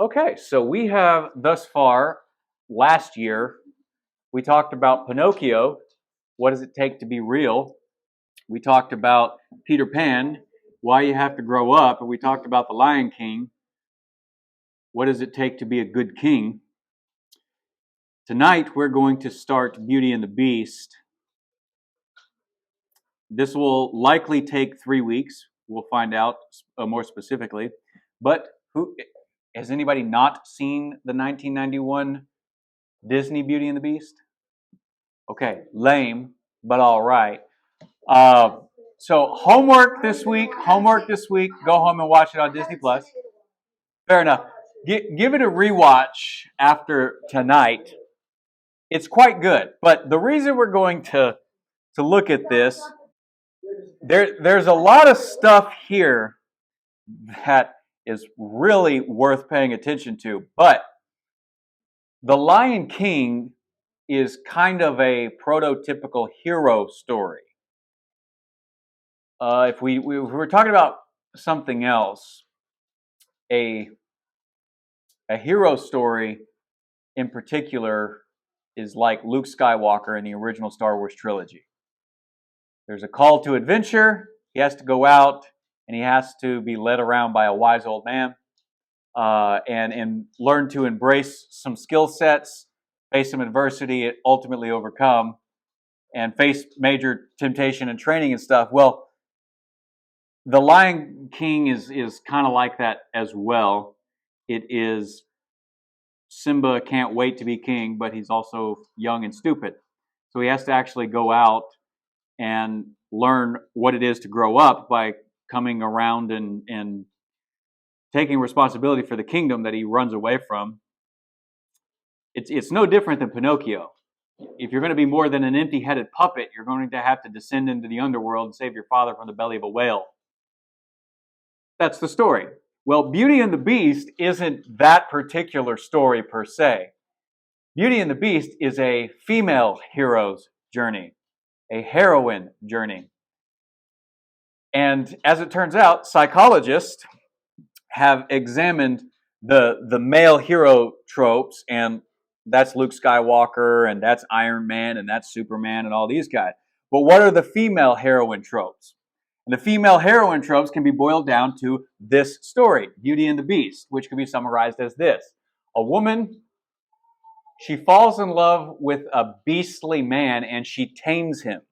Okay, so we have thus far, last year, we talked about Pinocchio. What does it take to be real? We talked about Peter Pan, why you have to grow up. And we talked about the Lion King. What does it take to be a good king? Tonight, we're going to start Beauty and the Beast. This will likely take 3 weeks. We'll find out more specifically. But has anybody not seen the 1991 Disney Beauty and the Beast? Okay, lame, but all right. So homework this week. Go home and watch it on Disney Plus. Fair enough. Give it a rewatch after tonight. It's quite good. But the reason we're going to look at this, there's a lot of stuff here that is really worth paying attention to. But The Lion King is kind of a prototypical hero story. If we were talking about something else, a hero story in particular is like Luke Skywalker in the original Star Wars trilogy. There's a call to adventure. He has to go out and he has to be led around by a wise old man and learn to embrace some skill sets, face some adversity, ultimately overcome, and face major temptation and training and stuff. Well, The Lion King is kind of like that as well. It is Simba can't wait to be king, but he's also young and stupid. So he has to actually go out and learn what it is to grow up by coming around and taking responsibility for the kingdom that he runs away from. It's no different than Pinocchio. If you're going to be more than an empty-headed puppet, you're going to have to descend into the underworld and save your father from the belly of a whale. That's the story. Well, Beauty and the Beast isn't that particular story per se. Beauty and the Beast is a female hero's journey, a heroine journey. And as it turns out, psychologists have examined the male hero tropes, and that's Luke Skywalker, and that's Iron Man, and that's Superman, and all these guys. But what are the female heroine tropes? And the female heroine tropes can be boiled down to this story, Beauty and the Beast, which can be summarized as this. A woman, she falls in love with a beastly man and she tames him.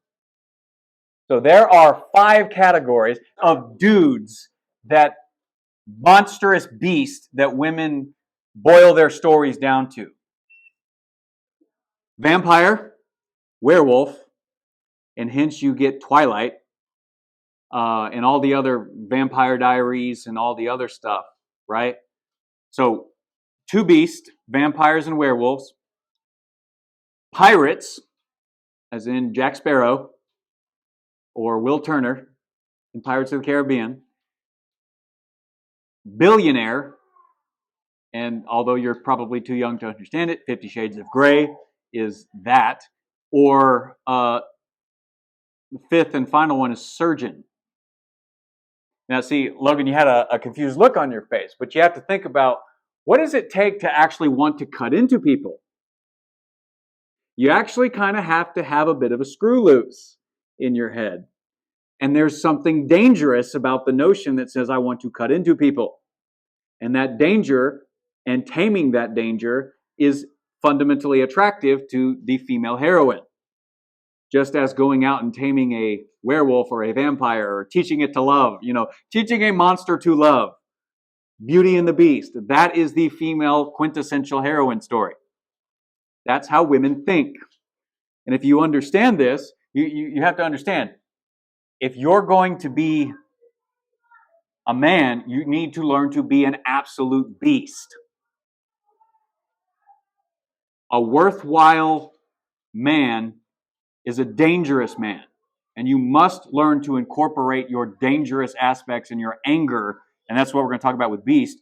So there are 5 categories of dudes, that monstrous beast that women boil their stories down to. Vampire, werewolf, and hence you get Twilight, and all the other Vampire Diaries and all the other stuff, right? So 2 beasts, vampires and werewolves. Pirates, as in Jack Sparrow or Will Turner in Pirates of the Caribbean. Billionaire, and although you're probably too young to understand it, 50 Shades of Grey is that. Or the 5th and final one is surgeon. Now, see, Logan, you had a confused look on your face, but you have to think about, what does it take to actually want to cut into people? You actually kind of have to have a bit of a screw loose in your head. And there's something dangerous about the notion that says, I want to cut into people. And that danger and taming that danger is fundamentally attractive to the female heroine. Just as going out and taming a werewolf or a vampire, or teaching it to love, teaching a monster to love. Beauty and the Beast, that is the female quintessential heroine story. That's how women think. And if you understand this, you have to understand, if you're going to be a man, you need to learn to be an absolute beast. A worthwhile man is a dangerous man. And you must learn to incorporate your dangerous aspects and your anger, and that's what we're going to talk about with Beast,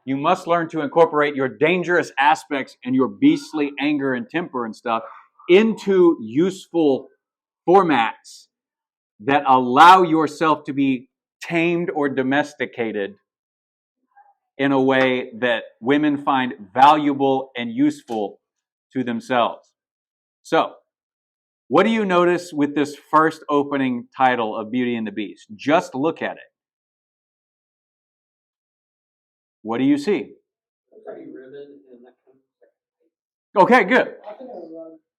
you must learn to incorporate your dangerous aspects and your beastly anger and temper and stuff into useful formats that allow yourself to be tamed or domesticated in a way that women find valuable and useful to themselves. So, what do you notice with this first opening title of Beauty and the Beast? Just look at it. What do you see? Okay, good.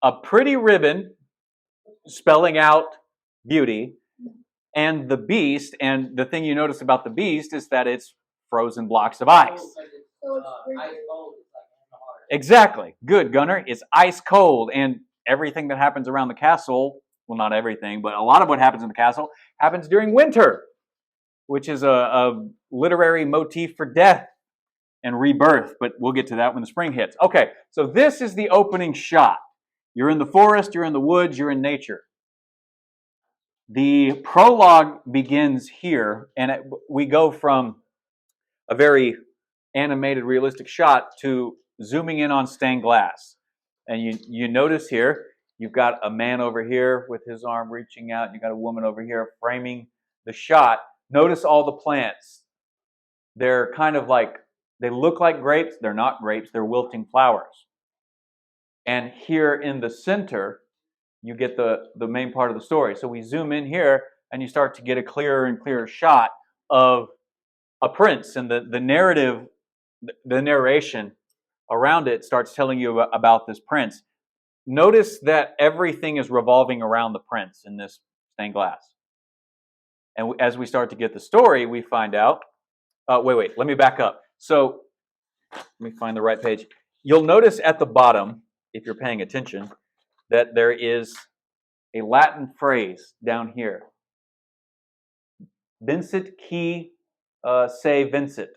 A pretty ribbon spelling out beauty, and the beast. And the thing you notice about the beast is that it's frozen blocks of ice. Exactly. Good, Gunner. It's ice cold, and everything that happens around the castle, well, not everything, but a lot of what happens in the castle happens during winter, which is a literary motif for death and rebirth, but we'll get to that when the spring hits. Okay, so this is the opening shot. You're in the forest, you're in the woods, you're in nature. The prologue begins here, and we go from a very animated, realistic shot to zooming in on stained glass. And you notice here, you've got a man over here with his arm reaching out, you've got a woman over here framing the shot. Notice all the plants. They're kind of like, they look like grapes, they're not grapes, they're wilting flowers. And here in the center, you get the main part of the story. So we zoom in here, and you start to get a clearer and clearer shot of a prince, and the narrative, the narration around it starts telling you about this prince. Notice that everything is revolving around the prince in this stained glass. And as we start to get the story, we find out, wait, let me back up. So let me find the right page. You'll notice at the bottom, if you're paying attention, that there is a Latin phrase down here. Vincit qui se vincit.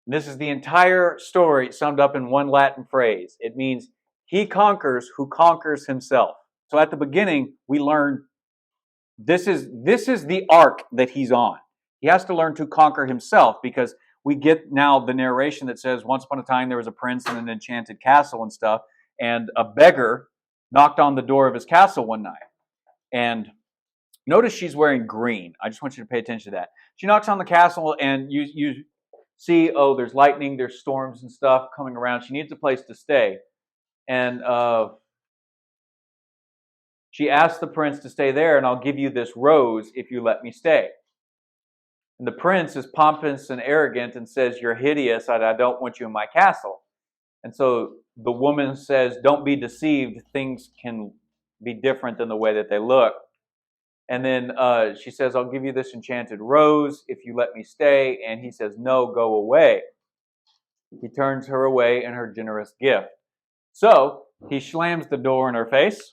This is the entire story summed up in one Latin phrase. It means he conquers who conquers himself. So at the beginning, we learn this is the arc that he's on. He has to learn to conquer himself, because we get now the narration that says once upon a time there was a prince in an enchanted castle and stuff, and a beggar knocked on the door of his castle one night. And notice she's wearing green. I just want you to pay attention to that. She knocks on the castle, and you see, oh, there's lightning, there's storms and stuff coming around. She needs a place to stay. And she asks the prince to stay there, and I'll give you this rose if you let me stay. And the prince is pompous and arrogant and says, you're hideous, I don't want you in my castle. And so the woman says, don't be deceived, things can be different than the way that they look. And then she says, I'll give you this enchanted rose if you let me stay. And he says, no, go away. He turns her away in her generous gift. So he slams the door in her face.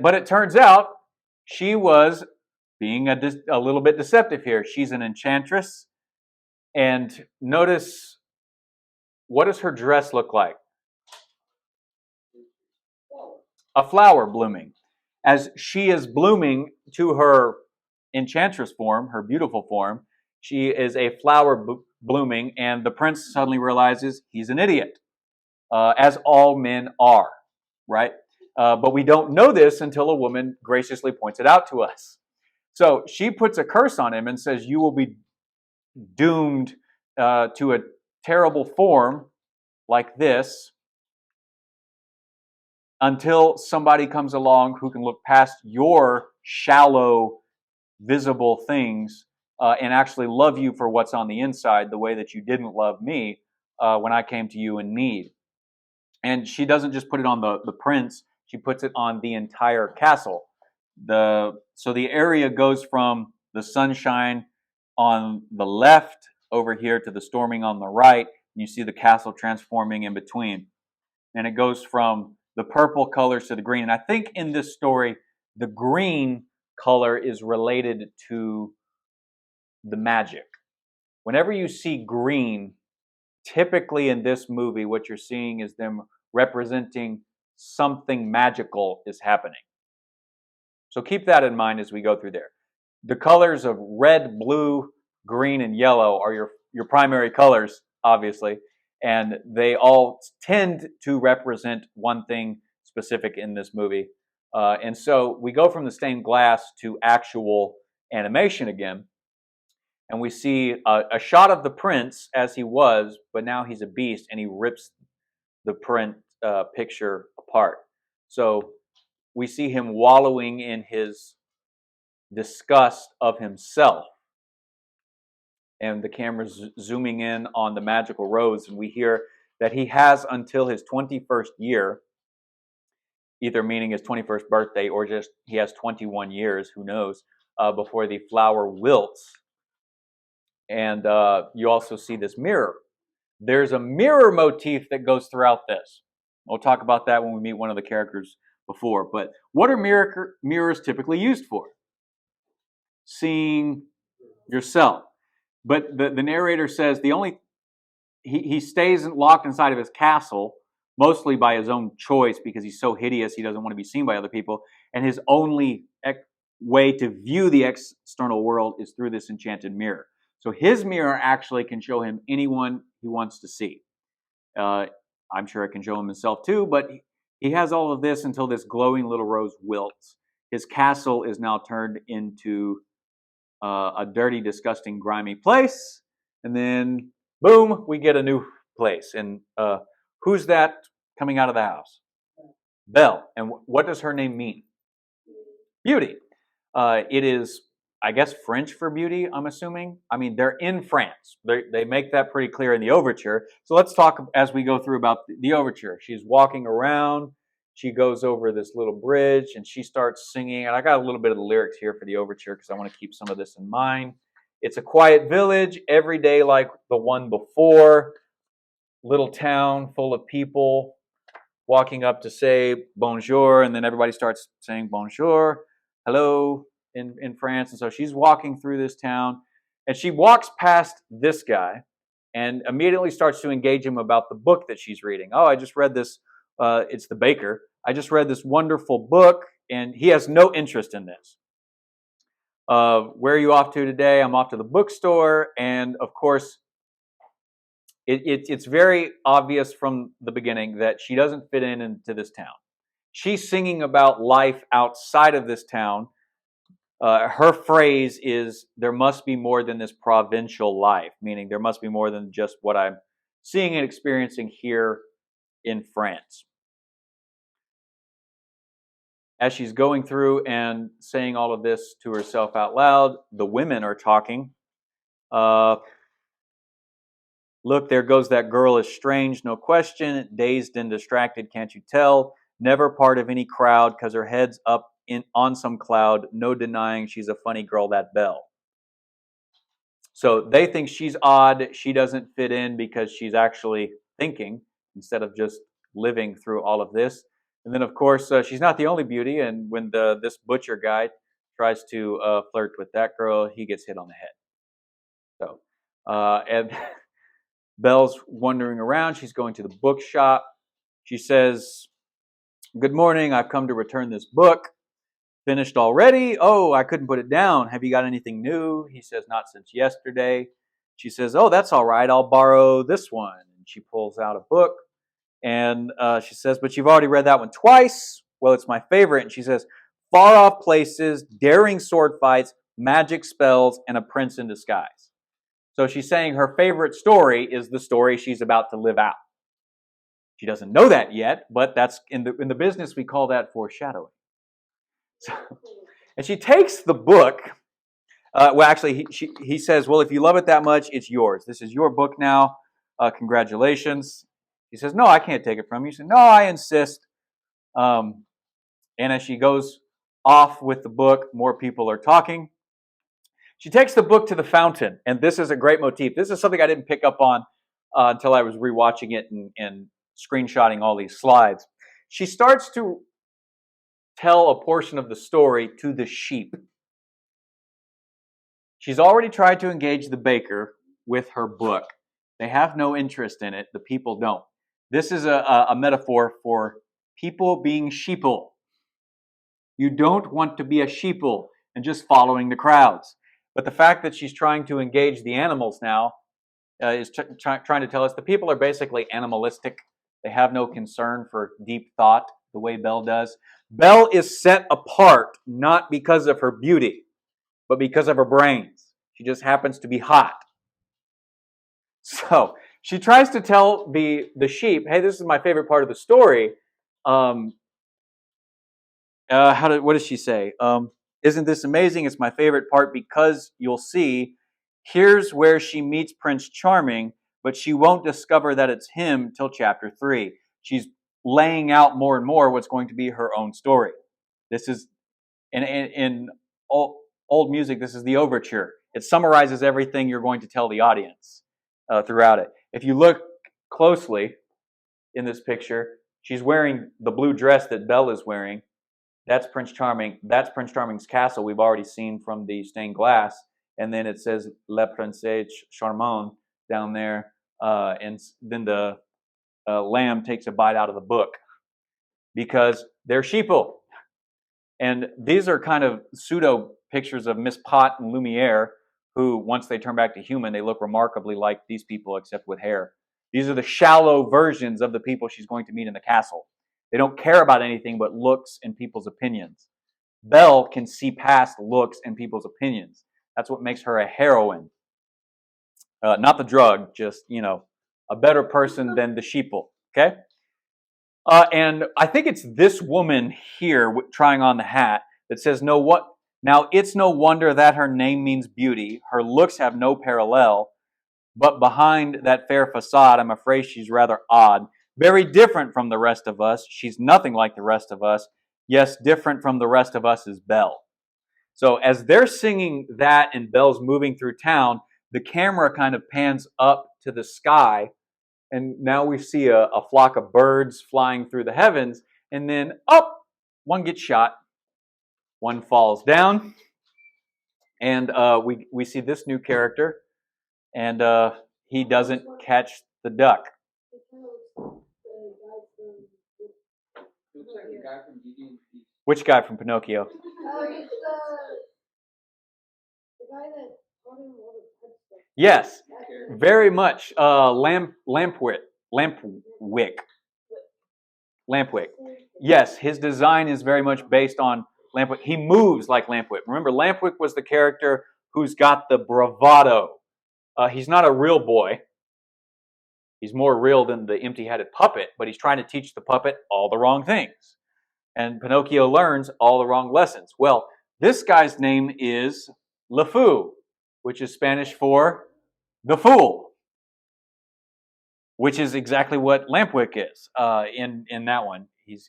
But it turns out she was being a little bit deceptive here. She's an enchantress. And notice, what does her dress look like? A flower blooming. As she is blooming to her enchantress form, her beautiful form, she is a flower blooming, and the prince suddenly realizes he's an idiot, as all men are, right? But we don't know this until a woman graciously points it out to us. So she puts a curse on him and says, you will be doomed to a terrible form like this until somebody comes along who can look past your shallow, visible things and actually love you for what's on the inside, the way that you didn't love me when I came to you in need. And she doesn't just put it on the prince, she puts it on the entire castle. So the area goes from the sunshine on the left over here to the storming on the right. And you see the castle transforming in between. And it goes from the purple colors to the green. And I think in this story, the green color is related to the magic. Whenever you see green, typically in this movie, what you're seeing is them representing something magical is happening. So keep that in mind as we go through there. The colors of red, blue, green, and yellow are your primary colors, obviously, and they all tend to represent one thing specific in this movie. And so we go from the stained glass to actual animation again. And we see a shot of the prince as he was, but now he's a beast, and he rips the print picture apart. So we see him wallowing in his disgust of himself. And the camera's zooming in on the magical rose, and we hear that he has until his 21st year, either meaning his 21st birthday or just he has 21 years, who knows, before the flower wilts. And you also see this mirror. There's a mirror motif that goes throughout this. We'll talk about that when we meet one of the characters before. But what are mirrors typically used for? Seeing yourself. But the narrator says he stays locked inside of his castle, mostly by his own choice because he's so hideous he doesn't want to be seen by other people. And his only way to view the external world is through this enchanted mirror. So his mirror actually can show him anyone he wants to see. I'm sure it can show him himself too, but he has all of this until this glowing little rose wilts. His castle is now turned into a dirty, disgusting, grimy place. And then, boom, we get a new place. And who's that coming out of the house? Belle. And what does her name mean? Beauty. It is, I guess, French for beauty, I'm assuming. I mean, they're in France. They make that pretty clear in the overture. So let's talk as we go through about the overture. She's walking around. She goes over this little bridge and she starts singing. And I got a little bit of the lyrics here for the overture because I want to keep some of this in mind. It's a quiet village, every day like the one before. Little town full of people walking up to say bonjour, and then everybody starts saying bonjour, hello in France. And so she's walking through this town, and she walks past this guy and immediately starts to engage him about the book that she's reading. Oh, I just read this. It's the baker. I just read this wonderful book, and he has no interest in this. Where are you off to today? I'm off to the bookstore. And of course, it's very obvious from the beginning that she doesn't fit into this town. She's singing about life outside of this town. Her phrase is, there must be more than this provincial life, meaning there must be more than just what I'm seeing and experiencing here in France. As she's going through and saying all of this to herself out loud, the women are talking. Look, there goes that girl, is strange, no question, dazed and distracted, can't you tell? Never part of any crowd, because her head's up on some cloud, no denying she's a funny girl, that Belle. So they think she's odd, she doesn't fit in because she's actually thinking instead of just living through all of this. And then, of course, she's not the only beauty, and when this butcher guy tries to flirt with that girl, he gets hit on the head. So, and Belle's wandering around. She's going to the bookshop. She says, good morning. I've come to return this book. Finished already? Oh, I couldn't put it down. Have you got anything new? He says, not since yesterday. She says, oh, that's all right. I'll borrow this one. And she pulls out a book. And she says, but you've already read that one twice. Well, it's my favorite. And she says, far off places, daring sword fights, magic spells, and a prince in disguise. So she's saying her favorite story is the story she's about to live out. She doesn't know that yet, but that's in the business we call that foreshadowing. So, and she takes the book. Well, actually, he says, well, if you love it that much, it's yours. This is your book now. Congratulations. He says, no, I can't take it from you. She says, no, I insist. And as she goes off with the book, more people are talking. She takes the book to the fountain, and this is a great motif. This is something I didn't pick up on until I was rewatching it and screenshotting all these slides. She starts to tell a portion of the story to the sheep. She's already tried to engage the baker with her book. They have no interest in it. The people don't. This is a metaphor for people being sheeple. You don't want to be a sheeple and just following the crowds. But the fact that she's trying to engage the animals now is trying to tell us the people are basically animalistic. They have no concern for deep thought the way Belle does. Belle is set apart not because of her beauty, but because of her brains. She just happens to be hot. So she tries to tell the sheep, hey, this is my favorite part of the story. What does she say? Isn't this amazing? It's my favorite part because you'll see, here's where she meets Prince Charming, but she won't discover that it's him till chapter 3. She's laying out more and more what's going to be her own story. This is, in old music, this is the overture. It summarizes everything you're going to tell the audience throughout it. If you look closely in this picture, she's wearing the blue dress that Belle is wearing. That's Prince Charming. That's Prince Charming's castle we've already seen from the stained glass. And then it says La Princesse Charmante down there. And then the lamb takes a bite out of the book because they're sheeple. And these are kind of pseudo pictures of Miss Pot and Lumiere, who, once they turn back to human, they look remarkably like these people except with hair. These are the shallow versions of the people she's going to meet in the castle. They don't care about anything but looks and people's opinions. Belle can see past looks and people's opinions. That's what makes her a heroine. Not the drug, just, a better person than the sheeple. Okay? And I think it's this woman here trying on the hat that says, now it's no wonder that her name means beauty. Her looks have no parallel. But behind that fair facade, I'm afraid she's rather odd. Very different from the rest of us. She's nothing like the rest of us. Yes, different from the rest of us is Belle. So as they're singing that and Belle's moving through town, the camera kind of pans up to the sky. And now we see a flock of birds flying through the heavens. And then, one gets shot. One falls down. And we see this new character. And he doesn't catch the duck. Which guy from Pinocchio? The guy that taught him all the bad stuff. Yes, very much. Lampwick. Yes, his design is very much based on Lampwick. He moves like Lampwick. Remember, Lampwick was the character who's got the bravado. He's not a real boy. He's more real than the empty-headed puppet, but he's trying to teach the puppet all the wrong things. And Pinocchio learns all the wrong lessons. Well, this guy's name is Le Fou, which is Spanish for the fool, which is exactly what Lampwick is in that one. He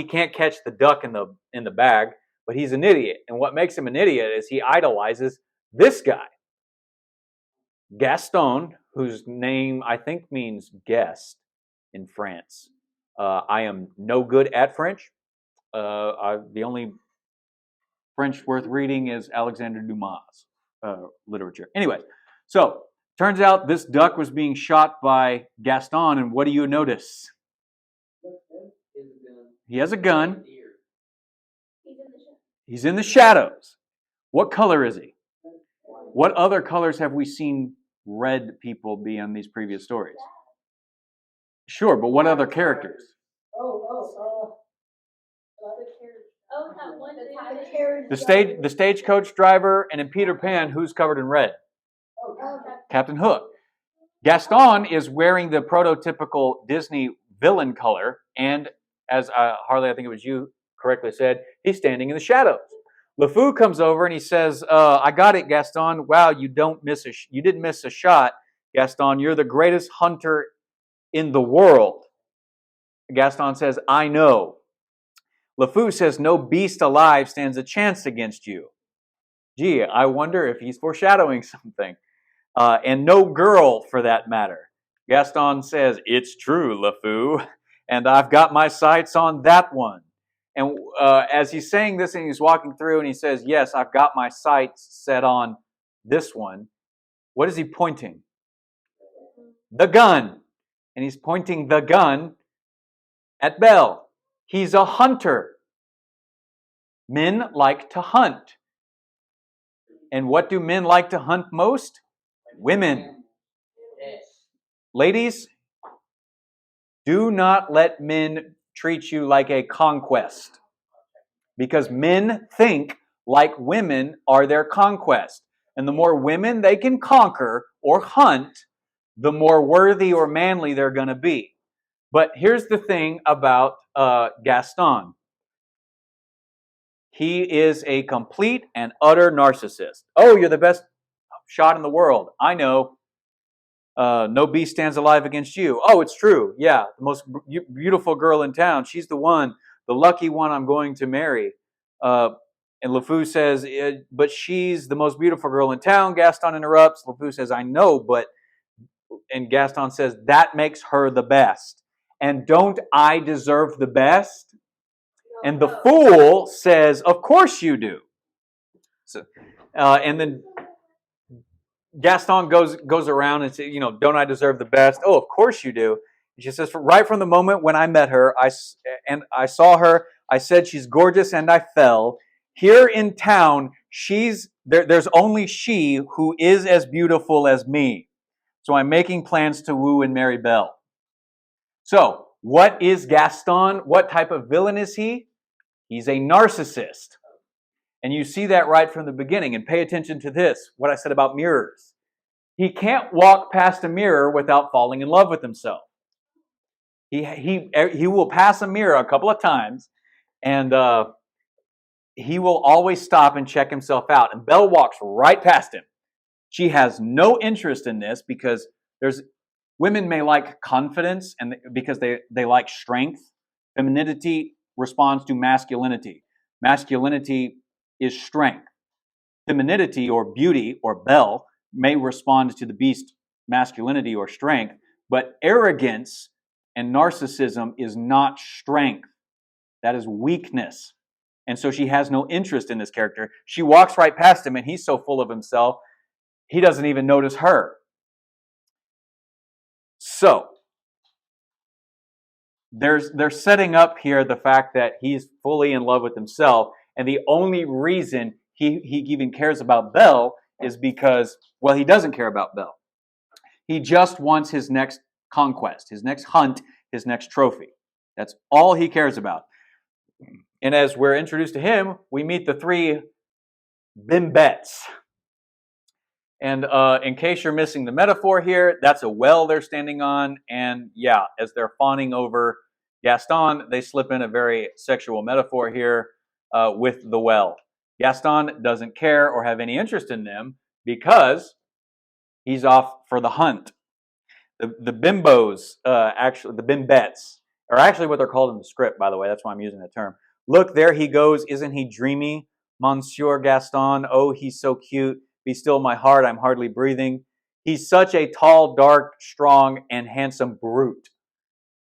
can't catch the duck in the bag, but he's an idiot. And what makes him an idiot is he idolizes this guy, Gaston, whose name I think means guest in France. I am no good at French. The only French worth reading is Alexander Dumas literature. Anyway, so turns out this duck was being shot by Gaston, and what do you notice? He has a gun. He's in the shadows. What color is he? What other colors have we seen red people be in these previous stories? Sure, but what other characters? The stagecoach driver, and in Peter Pan, who's covered in red? Captain Hook. Gaston is wearing the prototypical Disney villain color, and as Harley, I think it was you correctly said, he's standing in the shadows. Le Fou comes over and he says, I got it, Gaston. Wow, you didn't miss a shot, Gaston. You're the greatest hunter in the world. Gaston says, I know. Le Fou says, no beast alive stands a chance against you. Gee, I wonder if he's foreshadowing something. And no girl, for that matter. Gaston says, it's true, Le Fou, and I've got my sights on that one. And as he's saying this and he's walking through and he says, yes, I've got my sights set on this one. What is he pointing? The gun. And he's pointing the gun at Belle. He's a hunter. Men like to hunt. And what do men like to hunt most? Women. Ladies, do not let men treat you like a conquest. Because men think like women, are their conquest. And the more women they can conquer or hunt, the more worthy or manly they're going to be. But here's the thing about Gaston. He is a complete and utter narcissist. Oh, you're the best shot in the world. I know. No beast stands alive against you. Oh, it's true. Yeah, the most beautiful girl in town. She's the one, the lucky one I'm going to marry. And LeFou says, but she's the most beautiful girl in town. Gaston interrupts. LeFou says, I know, but, and Gaston says, that makes her the best. And don't I deserve the best? And the fool says, of course you do. So, and then Gaston goes around and says, don't I deserve the best? Oh, of course you do. And she says, right from the moment when I met her, I saw her, I said she's gorgeous and I fell. Here in town, there's only she who is as beautiful as me. So I'm making plans to woo and marry Belle. So, what is Gaston? What type of villain is he? He's a narcissist. And you see that right from the beginning. And pay attention to this, what I said about mirrors. He can't walk past a mirror without falling in love with himself. He will pass a mirror a couple of times, and he will always stop and check himself out. And Belle walks right past him. She has no interest in this because women may like confidence and because they like strength. Femininity responds to masculinity. Masculinity is strength. Femininity or beauty or Belle may respond to the beast masculinity or strength, but arrogance and narcissism is not strength. That is weakness. And so she has no interest in this character. She walks right past him and he's so full of himself, he doesn't even notice her. So, they're setting up here the fact that he's fully in love with himself, and the only reason he even cares about Belle is because, well, he doesn't care about Belle. He just wants his next conquest, his next hunt, his next trophy. That's all he cares about. And as we're introduced to him, we meet the three bimbettes. And in case you're missing the metaphor here, that's a well they're standing on. And yeah, as they're fawning over Gaston, they slip in a very sexual metaphor here with the well. Gaston doesn't care or have any interest in them because he's off for the hunt. The bimbos, actually, the bimbettes, are actually what they're called in the script, by the way. That's why I'm using the term. Look, there he goes. Isn't he dreamy? Monsieur Gaston. Oh, he's so cute. Be still my heart. I'm hardly breathing. He's such a tall, dark, strong, and handsome brute.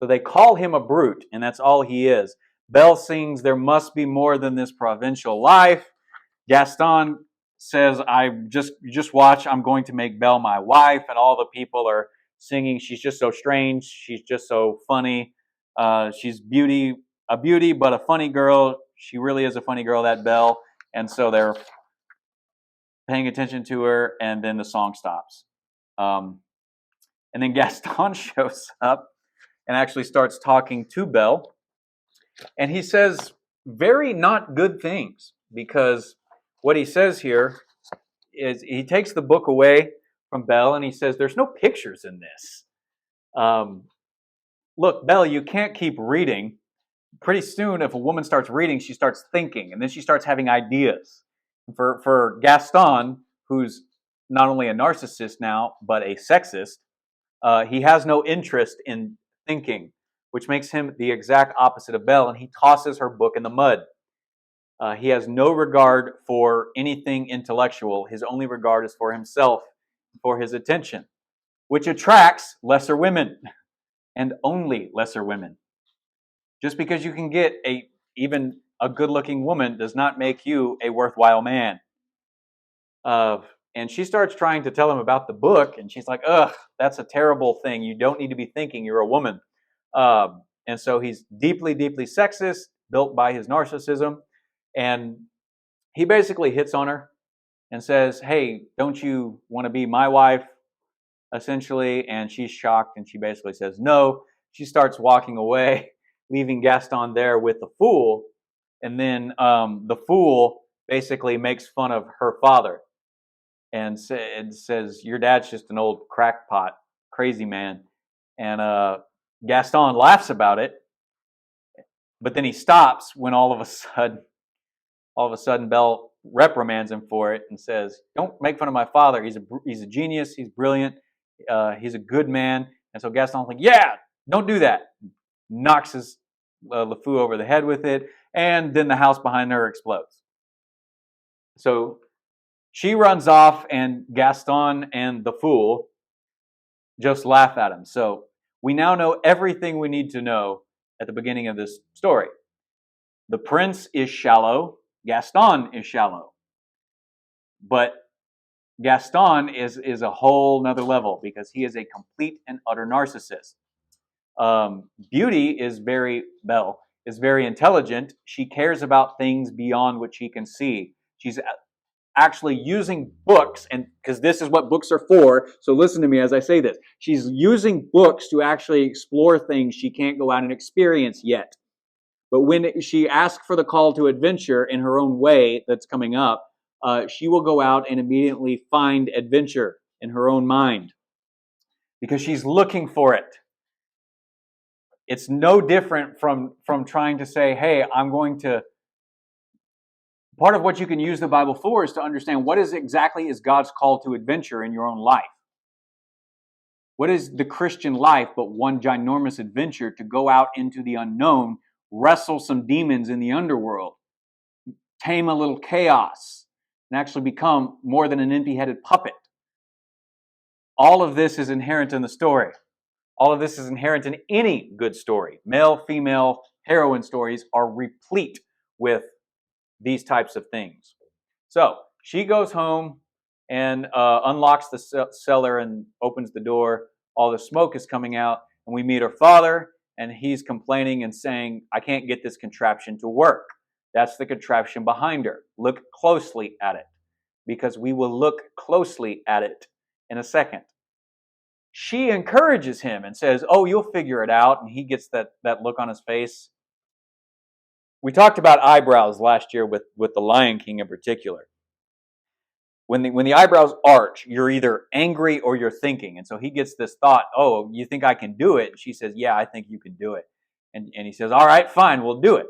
So they call him a brute, and that's all he is. Belle sings, there must be more than this provincial life. Gaston says, just watch, I'm going to make Belle my wife, and all the people are singing, she's just so strange, she's just so funny, she's a beauty, but a funny girl. She really is a funny girl, that Belle. And so they're paying attention to her, and then the song stops. And then Gaston shows up and actually starts talking to Belle. And he says very not good things, because what he says here is he takes the book away from Belle and he says, there's no pictures in this. Look, Belle, you can't keep reading. Pretty soon, if a woman starts reading, she starts thinking, and then she starts having ideas. For Gaston, who's not only a narcissist now, but a sexist, he has no interest in thinking, which makes him the exact opposite of Belle, and he tosses her book in the mud. He has no regard for anything intellectual. His only regard is for himself, for his attention, which attracts lesser women, and only lesser women. Just because you can get even a good-looking woman does not make you a worthwhile man. And she starts trying to tell him about the book, and she's like, ugh, that's a terrible thing. You don't need to be thinking. You're a woman. And so he's deeply, deeply sexist, built by his narcissism. And he basically hits on her and says, hey, don't you want to be my wife, essentially? And she's shocked, and she basically says no. She starts walking away, leaving Gaston there with the fool. And then the fool basically makes fun of her father and says, "Your dad's just an old crackpot, crazy man." And Gaston laughs about it, but then he stops when all of a sudden, Belle reprimands him for it and says, "Don't make fun of my father. He's a genius. He's brilliant. He's a good man." And so Gaston's like, "Yeah, don't do that." Knocks his LeFou over the head with it, and then the house behind her explodes. So she runs off, and Gaston and the fool just laugh at him. So we now know everything we need to know at the beginning of this story. The prince is shallow. Gaston is shallow. But Gaston is a whole nother level because he is a complete and utter narcissist. Beauty is Belle is very intelligent. She cares about things beyond what she can see. She's actually using books, and because this is what books are for, so listen to me as I say this. She's using books to actually explore things she can't go out and experience yet. But when she asks for the call to adventure in her own way that's coming up, she will go out and immediately find adventure in her own mind because she's looking for it. It's no different from trying to say, hey, I'm going to... Part of what you can use the Bible for is to understand what exactly is God's call to adventure in your own life. What is the Christian life but one ginormous adventure to go out into the unknown, wrestle some demons in the underworld, tame a little chaos, and actually become more than an empty-headed puppet. All of this is inherent in the story. All of this is inherent in any good story. Male, female, heroine stories are replete with these types of things. So she goes home and unlocks the cellar and opens the door. All the smoke is coming out, and we meet her father, and he's complaining and saying, "I can't get this contraption to work." That's the contraption behind her. Look closely at it, because we will look closely at it in a second. She encourages him and says, "Oh, you'll figure it out," and he gets that look on his face. We talked about eyebrows last year with the Lion King in particular. When the eyebrows arch, you're either angry or you're thinking. And so he gets this thought, "Oh, you think I can do it?" And she says, "Yeah, I think you can do it." And he says, "All right, fine, we'll do it.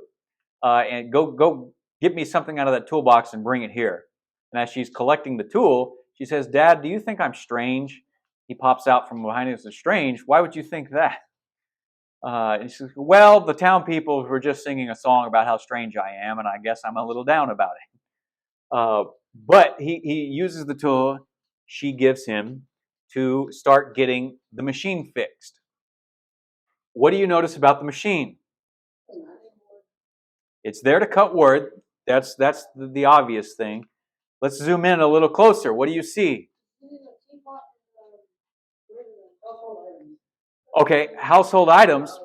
And go get me something out of that toolbox and bring it here." And as she's collecting the tool, she says, "Dad, do you think I'm strange?" He pops out from behind him and says, "Strange? Why would you think that?" And she says, "Well, the town people were just singing a song about how strange I am, and I guess I'm a little down about it." But he uses the tool she gives him to start getting the machine fixed. What do you notice about the machine? It's there to cut wood. That's the obvious thing. Let's zoom in a little closer. What do you see? Okay, household items.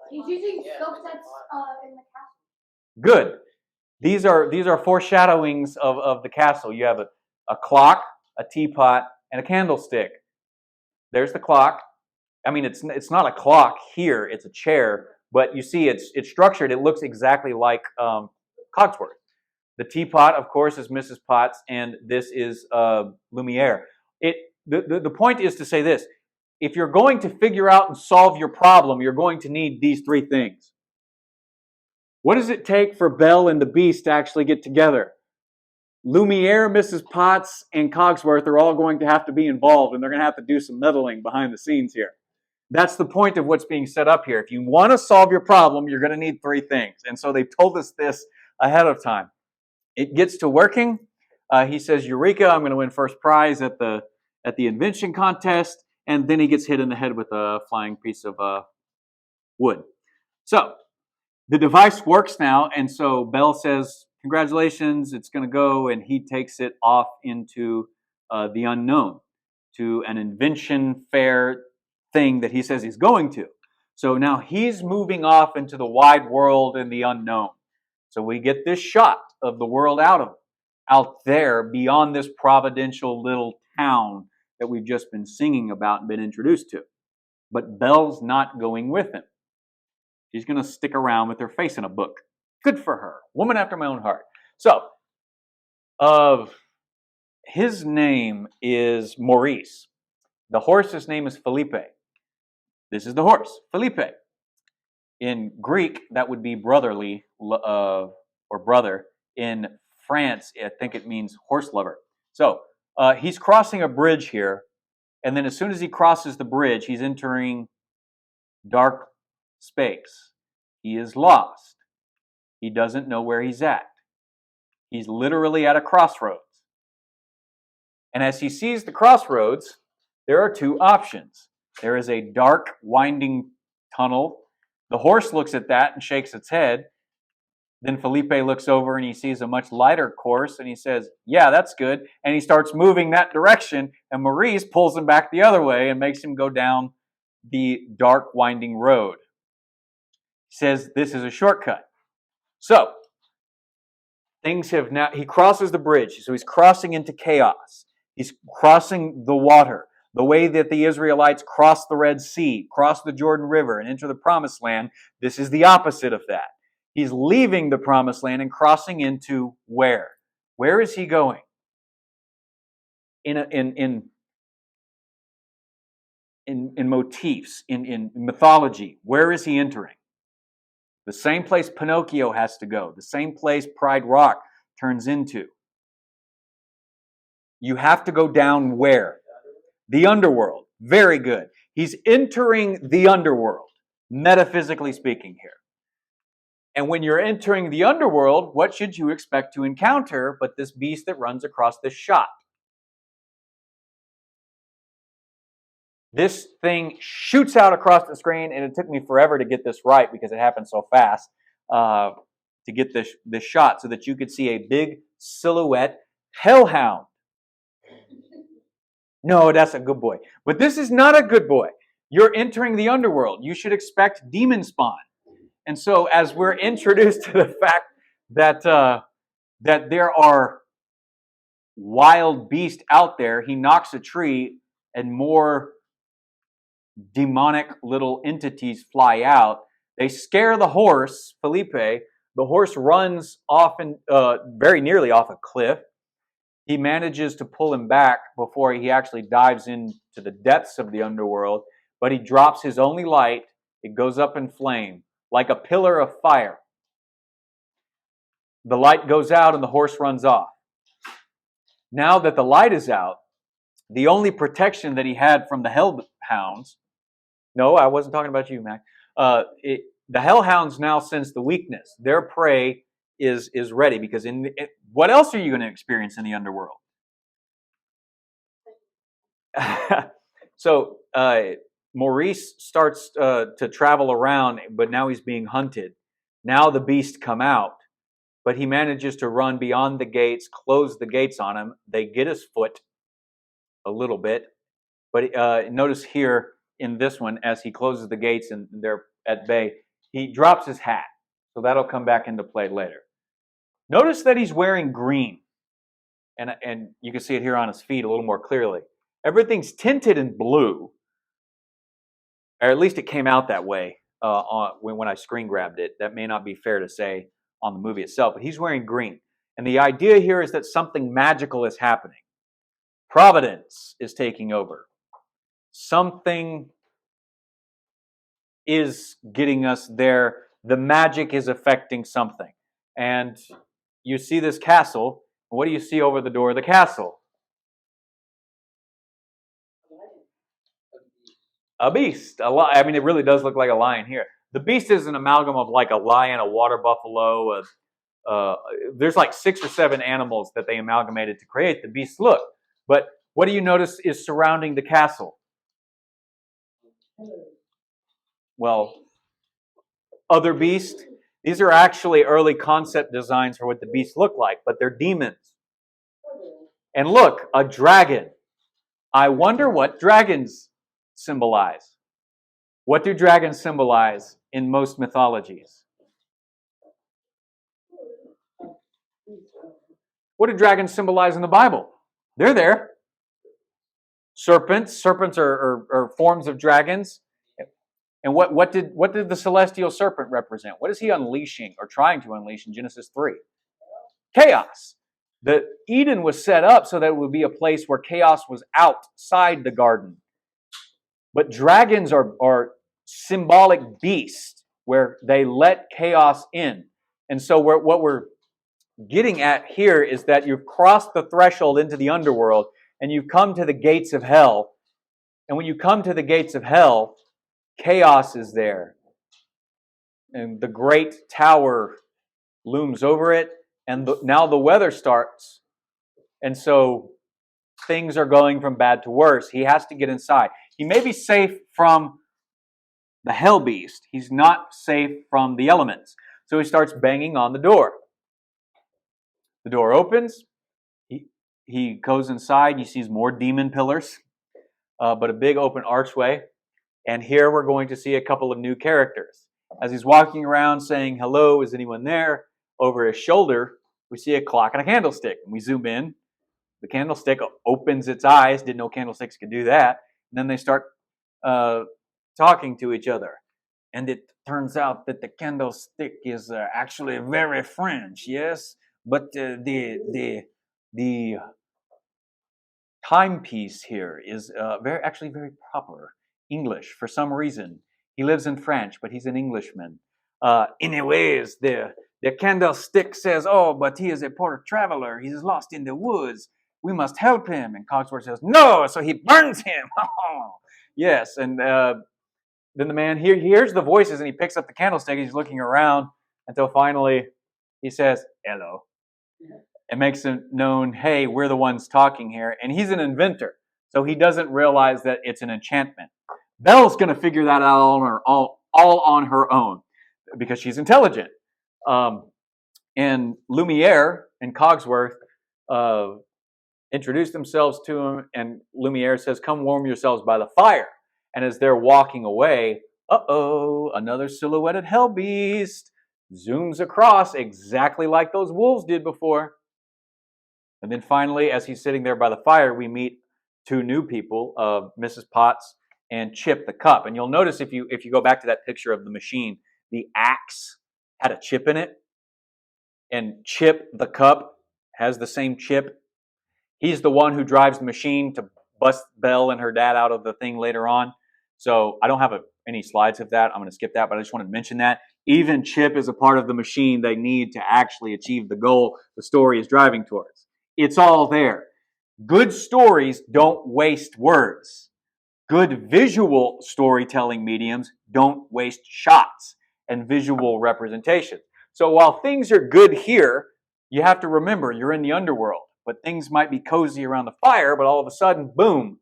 He's using stuff that's in the castle. Good. These are foreshadowings of the castle. You have a clock, a teapot, and a candlestick. There's the clock. I mean, it's not a clock here. It's a chair, but you see, it's structured. It looks exactly like Cogsworth. The teapot, of course, is Mrs. Potts, and this is Lumiere. The point is to say this: if you're going to figure out and solve your problem, you're going to need these three things. What does it take for Belle and the Beast to actually get together? Lumiere, Mrs. Potts, and Cogsworth are all going to have to be involved, and they're going to have to do some meddling behind the scenes here. That's the point of what's being set up here. If you want to solve your problem, you're going to need three things. And so they told us this ahead of time. It gets to working. He says, "Eureka, I'm going to win first prize at the invention contest." And then he gets hit in the head with a flying piece of wood. So the device works now, and so Belle says, "Congratulations, it's going to go," and he takes it off into the unknown, to an invention fair thing that he says he's going to. So now he's moving off into the wide world and the unknown. So we get this shot of the world out there beyond this providential little town that we've just been singing about and been introduced to. But Belle's not going with him. She's going to stick around with her face in a book. Good for her. Woman after my own heart. So, of his name is Maurice. The horse's name is Felipe. This is the horse, Felipe. In Greek, that would be brotherly or brother. In France, I think it means horse lover. So he's crossing a bridge here, and then as soon as he crosses the bridge, he's entering dark space. He is lost. He doesn't know where he's at. He's literally at a crossroads. And as he sees the crossroads, there are two options. There is a dark, winding tunnel. The horse looks at that and shakes its head. Then Felipe looks over and he sees a much lighter course and he says, yeah, that's good. And he starts moving that direction, and Maurice pulls him back the other way and makes him go down the dark, winding road. He says this is a shortcut. So, things have now, he crosses the bridge. So he's crossing into chaos. He's crossing the water, the way that the Israelites crossed the Red Sea, crossed the Jordan River, and enter the Promised Land. This is the opposite of that. He's leaving the Promised Land and crossing into where? Where is he going? In motifs, in mythology, where is he entering? The same place Pinocchio has to go, the same place Pride Rock turns into. You have to go down where? The underworld. Very good. He's entering the underworld, metaphysically speaking here. And when you're entering the underworld, what should you expect to encounter but this beast that runs across this shot? This thing shoots out across the screen, and it took me forever to get this right because it happened so fast to get this shot so that you could see a big silhouette hellhound. No, that's a good boy. But this is not a good boy. You're entering the underworld. You should expect demon spawn. And so as we're introduced to the fact that that there are wild beasts out there, he knocks a tree and more demonic little entities fly out. They scare the horse, Felipe. The horse runs off and very nearly off a cliff. He manages to pull him back before he actually dives into the depths of the underworld, but he drops his only light. It goes up in flame, like a pillar of fire. The light goes out and the horse runs off. Now that the light is out, the only protection that he had from the hellhounds, no, I wasn't talking about you, Mac. The hellhounds now sense the weakness. Their prey is ready because what else are you going to experience in the underworld? So Maurice starts to travel around, but now he's being hunted. Now the beasts come out, but he manages to run beyond the gates, close the gates on him. They get his foot a little bit, but notice here in this one, as he closes the gates and they're at bay, he drops his hat. So that'll come back into play later. Notice that he's wearing green, and you can see it here on his feet a little more clearly. Everything's tinted in blue, or at least it came out that way when I screen grabbed it. That may not be fair to say on the movie itself, but he's wearing green. And the idea here is that something magical is happening. Providence is taking over. Something is getting us there. The magic is affecting something. And you see this castle. What do you see over the door of the castle? A beast. I mean, it really does look like a lion here. The beast is an amalgam of like a lion, a water buffalo. There's like 6 or 7 animals that they amalgamated to create the beast look. But what do you notice is surrounding the castle? Well, other beasts. These are actually early concept designs for what the beasts look like, but they're demons. And look, a dragon. I wonder what dragons symbolize. What do dragons symbolize in most mythologies? What do dragons symbolize in the Bible? They're there. Serpents. Serpents are forms of dragons. And what did the celestial serpent represent? What is he unleashing or trying to unleash in Genesis 3? Chaos. The Eden was set up so that it would be a place where chaos was outside the garden. But dragons are symbolic beasts where they let chaos in. And so what we're getting at here is that you've crossed the threshold into the underworld and you've come to the gates of hell. And when you come to the gates of hell, chaos is there. And the great tower looms over it. And now the weather starts. And so things are going from bad to worse. He has to get inside. He may be safe from the hell beast. He's not safe from the elements. So he starts banging on the door. The door opens. He goes inside. He sees more demon pillars, but a big open archway. And here we're going to see a couple of new characters. As he's walking around saying, hello, is anyone there? Over his shoulder, we see a clock and a candlestick. And we zoom in. The candlestick opens its eyes. Didn't know candlesticks could do that. And then they start talking to each other. And it turns out that the candlestick is actually very French, yes? But the timepiece here is very proper English for some reason. He lives in France, but he's an Englishman. Anyways, the candlestick says, oh, but he is a poor traveler. He's lost in the woods. We must help him. And Cogsworth says, no, so he burns him. Yes, and then the man he hears the voices and he picks up the candlestick. He's looking around until finally he says, hello. It makes it known, hey, we're the ones talking here. And he's an inventor, so he doesn't realize that it's an enchantment. Belle's going to figure that out all on her own because she's intelligent. And Lumiere and Cogsworth introduce themselves to him, and Lumiere says, come warm yourselves by the fire. And as they're walking away, another silhouetted hell beast zooms across exactly like those wolves did before. And then finally, as he's sitting there by the fire, we meet two new people, Mrs. Potts and Chip the Cup. And you'll notice if you go back to that picture of the machine, the axe had a chip in it. And Chip the Cup has the same chip. He's the one who drives the machine to bust Belle and her dad out of the thing later on. So I don't have any slides of that. I'm going to skip that, but I just wanted to mention that. Even Chip is a part of the machine they need to actually achieve the goal the story is driving towards. It's all there. Good stories don't waste words. Good visual storytelling mediums don't waste shots and visual representation. So while things are good here, you have to remember you're in the underworld. But things might be cozy around the fire, but all of a sudden, boom,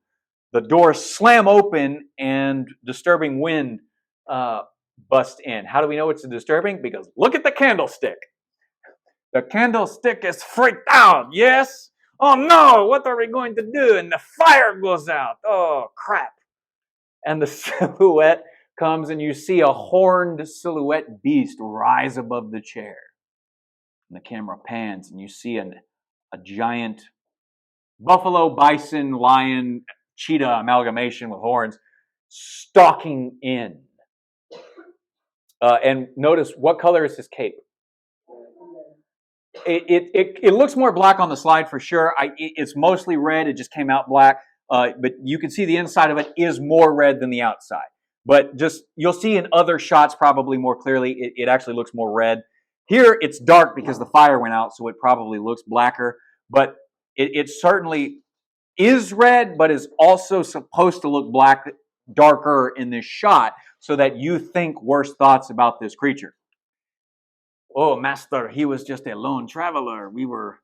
the doors slam open and disturbing wind busts in. How do we know it's disturbing? Because look at the candlestick. The candlestick is freaked out, yes? Oh no, what are we going to do? And the fire goes out. Oh, crap. And the silhouette comes and you see a horned silhouette beast rise above the chair. And the camera pans and you see a giant buffalo, bison, lion, cheetah amalgamation with horns stalking in. And notice, what color is his cape? It looks more black on the slide for sure. It's mostly red. It just came out black. But you can see the inside of it is more red than the outside. But just you'll see in other shots probably more clearly, it actually looks more red. Here it's dark because the fire went out, so it probably looks blacker. But it certainly is red, but is also supposed to look black, darker in this shot, so that you think worse thoughts about this creature. Oh, master, he was just a lone traveler. We were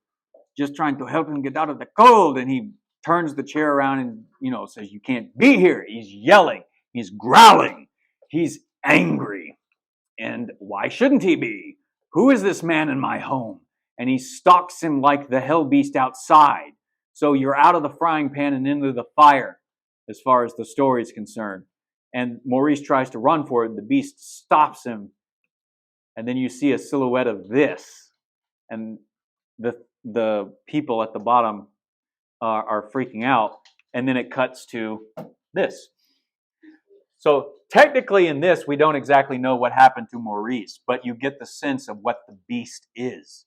just trying to help him get out of the cold. And he turns the chair around and, says, you can't be here. He's yelling. He's growling. He's angry. And why shouldn't he be? Who is this man in my home? And he stalks him like the hell beast outside. So you're out of the frying pan and into the fire as far as the story is concerned. And Maurice tries to run for it. The beast stops him. And then you see a silhouette of this. And the people at the bottom are freaking out. And then it cuts to this. So technically in this, we don't exactly know what happened to Maurice, but you get the sense of what the beast is.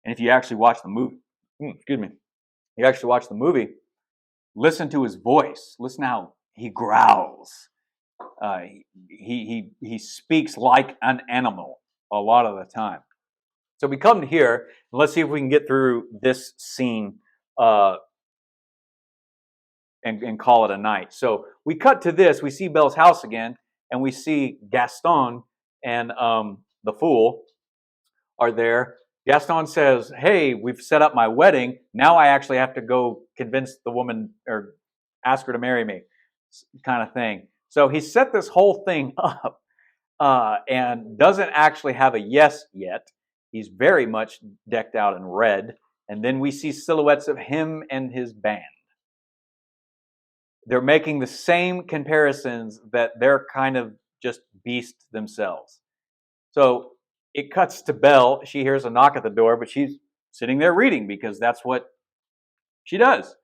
And if you actually watch the movie, you actually watch the movie, listen to his voice. Listen to how he growls. He speaks like an animal a lot of the time. So we come to here, and let's see if we can get through this scene and call it a night. So we cut to this. We see Belle's house again, and we see Gaston and the fool are there. Gaston says, "Hey, we've set up my wedding. Now I actually have to go convince the woman or ask her to marry me," kind of thing. So he set this whole thing up and doesn't actually have a yes yet. He's very much decked out in red. And then we see silhouettes of him and his band. They're making the same comparisons that they're kind of just beasts themselves. So it cuts to Belle. She hears a knock at the door, but she's sitting there reading because that's what she does.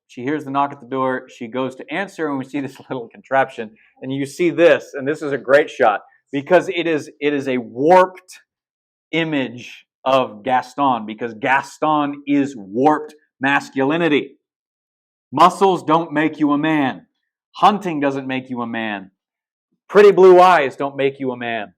She hears the knock at the door. She goes to answer, and we see this little contraption. And you see this, and this is a great shot because it is a warped image of Gaston, because Gaston is warped masculinity. Muscles don't make you a man. Hunting doesn't make you a man. Pretty blue eyes don't make you a man.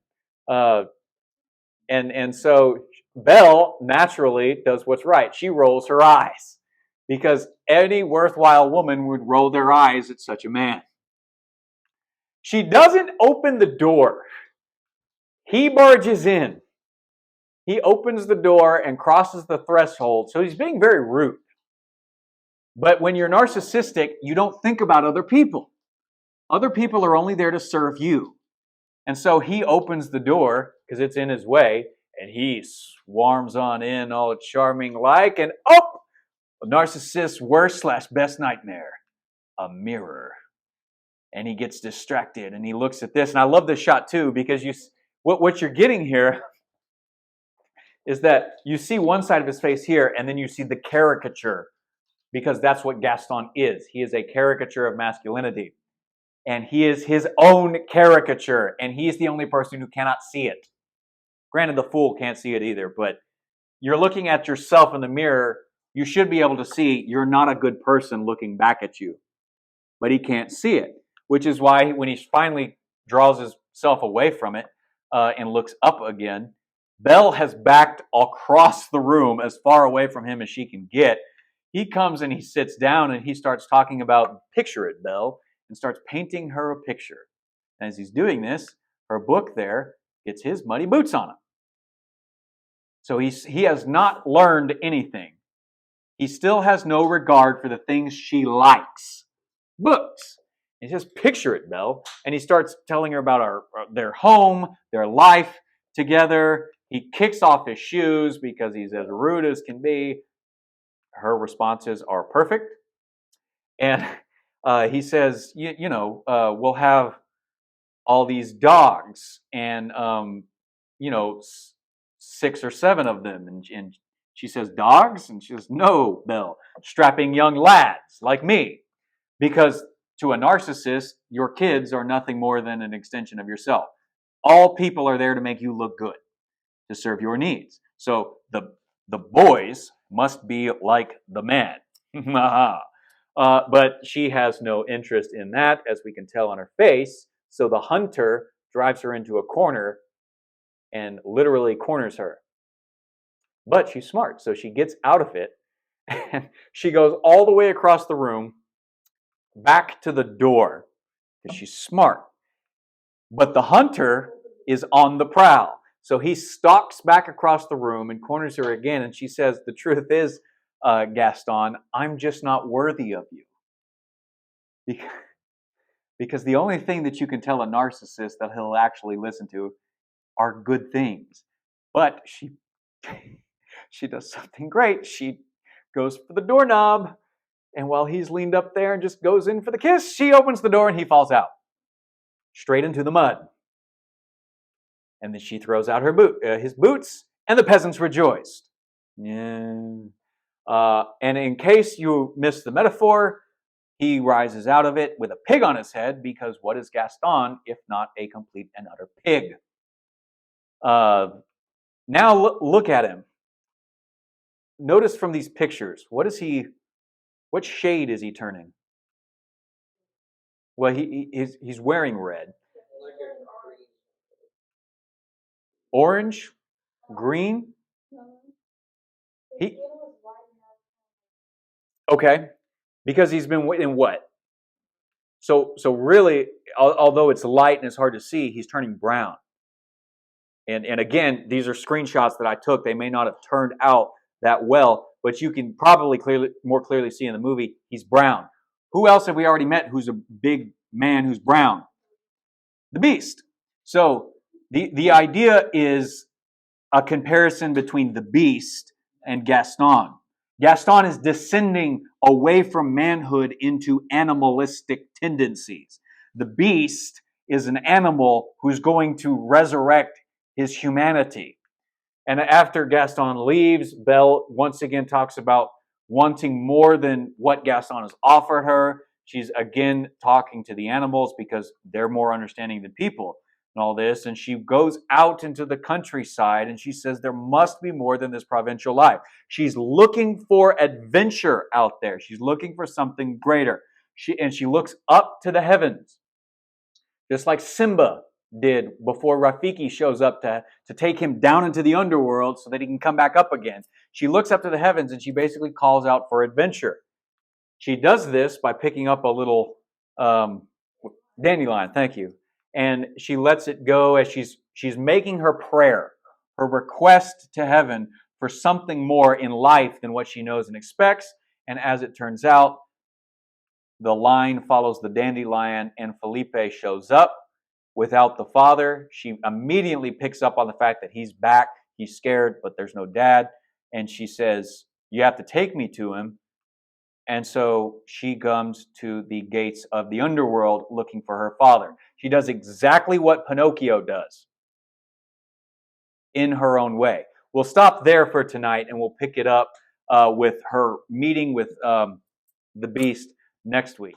And so Belle naturally does what's right. She rolls her eyes because any worthwhile woman would roll their eyes at such a man. She doesn't open the door. He barges in. He opens the door and crosses the threshold, so he's being very rude. But when you're narcissistic, you don't think about other people. Other people are only there to serve you. And so he opens the door because it's in his way, and he swarms on in all charming like, and a narcissist's worst / best nightmare, a mirror. And he gets distracted, and he looks at this. And I love this shot too, because what you're getting here is that you see one side of his face here, and then you see the caricature, because that's what Gaston is. He is a caricature of masculinity. And he is his own caricature, and he's the only person who cannot see it. Granted, the fool can't see it either, but you're looking at yourself in the mirror. You should be able to see you're not a good person looking back at you. But he can't see it, which is why when he finally draws himself away from it and looks up again, Belle has backed across the room as far away from him as she can get. He comes and he sits down and he starts talking about, "Picture it, Belle," and starts painting her a picture. And as he's doing this, her book there gets his muddy boots on him. So he has not learned anything. He still has no regard for the things she likes. Books. He says, "Picture it, Belle." And he starts telling her about their home, their life together. He kicks off his shoes because he's as rude as can be. Her responses are perfect. And he says, we'll have all these dogs and, 6 or 7 of them. And she says, "Dogs?" And she says, "No, Belle, strapping young lads like me." Because to a narcissist, your kids are nothing more than an extension of yourself. All people are there to make you look good, to serve your needs. So the boys must be like the man. But she has no interest in that, as we can tell on her face. So the hunter drives her into a corner and literally corners her. But she's smart, so she gets out of it, and she goes all the way across the room back to the door because she's smart. But the hunter is on the prowl. So he stalks back across the room and corners her again, and she says, "The truth is, Gaston, I'm just not worthy of you." Because the only thing that you can tell a narcissist that he'll actually listen to are good things. But she does something great. She goes for the doorknob, and while he's leaned up there and just goes in for the kiss, she opens the door and he falls out straight into the mud. And then she throws out his boots, and the peasants rejoiced. Yeah. And in case you missed the metaphor, He rises out of it with a pig on his head, because what is Gaston if not a complete and utter pig? Now look at him. Notice from these pictures, what shade is he turning? Well, he's wearing red. Orange? Green? He, okay, because he's been in what? So really, although it's light and it's hard to see, he's turning brown. And again, these are screenshots that I took. They may not have turned out that well, but you can probably more clearly see in the movie, he's brown. Who else have we already met who's a big man who's brown? The Beast. So the idea is a comparison between the Beast and Gaston. Gaston is descending away from manhood into animalistic tendencies. The Beast is an animal who's going to resurrect his humanity. And after Gaston leaves, Belle once again talks about wanting more than what Gaston has offered her. She's again talking to the animals because they're more understanding than people and all this. And she goes out into the countryside and she says there must be more than this provincial life. She's looking for adventure out there. She's looking for something greater. She looks up to the heavens, just like Simba did before Rafiki shows up to take him down into the underworld so that he can come back up again. She looks up to the heavens and she basically calls out for adventure. She does this by picking up a little dandelion, thank you, and she lets it go as she's making her prayer, her request to heaven for something more in life than what she knows and expects. And as it turns out, the line follows the dandelion and Felipe shows up without the father. She immediately picks up on the fact that he's back. He's scared, but there's no dad. And she says, you have to take me to him. And so she comes to the gates of the underworld looking for her father. She does exactly what Pinocchio does in her own way. We'll stop there for tonight and we'll pick it up with her meeting with the Beast next week.